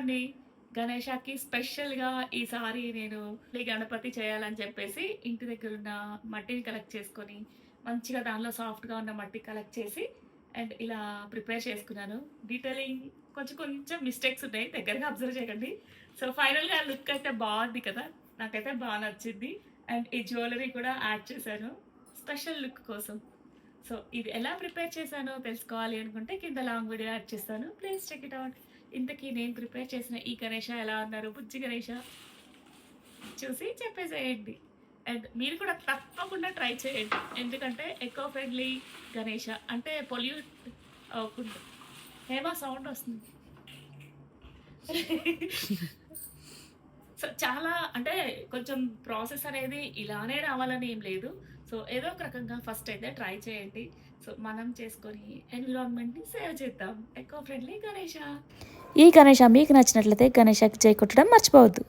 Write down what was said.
అండి. గణేషకి స్పెషల్‌గా ఈసారి నేను ఈ గణపతి చేయాలని చెప్పేసి ఇంటి దగ్గరున్న మట్టిని కలెక్ట్ చేసుకొని, మంచిగా దానిలో సాఫ్ట్‌గా ఉన్న మట్టి కలెక్ట్ చేసి అండ్ ఇలా ప్రిపేర్ చేసుకున్నాను. డీటెయిలింగ్ కొంచెం కొంచెం మిస్టేక్స్ ఉన్నాయి. దగ్గరగా అబ్జర్వ్ చేయకండి. సో, ఫైనల్‌గా లుక్ అయితే బావుంది కదా! నాకైతే బా నచ్చింది. అండ్ ఈ జ్యువెలరీ కూడా యాడ్ చేశాను స్పెషల్ లుక్ కోసం. సో, ఇది ఎలా ప్రిపేర్ చేశానో తెలుసుకోవాలి అనుకుంటే కింద లాంగ్ వీడియో యాడ్ చేస్తాను. Please check it out. ఇంతకీ నేను ప్రిపేర్ చేసిన ఈ గణేష ఎలా అన్నారు? బుజ్జి గణేష చూసి చెప్పేసేయండి. అండ్ మీరు కూడా తప్పకుండా ట్రై చేయండి. ఎందుకంటే ఎకో ఫ్రెండ్లీ గణేష అంటే పొల్యూట్ అవ్వకుండా. హేమ సౌండ్ వస్తుంది. సో, చాలా అంటే కొంచెం ప్రాసెస్ అనేది ఇలానే రావాలని ఏం లేదు. సో, ఏదో ఒక రకంగా ఫస్ట్ అయితే ట్రై చేయండి. సో, మనం చేసుకొని ఎన్విరాన్మెంట్‌ని సేవ్ చేద్దాం. Eco friendly Ganesha. ఈ గణేష మీకు నచ్చినట్లయితే గణేషకి జై కొట్టడం మర్చిపోవద్దు.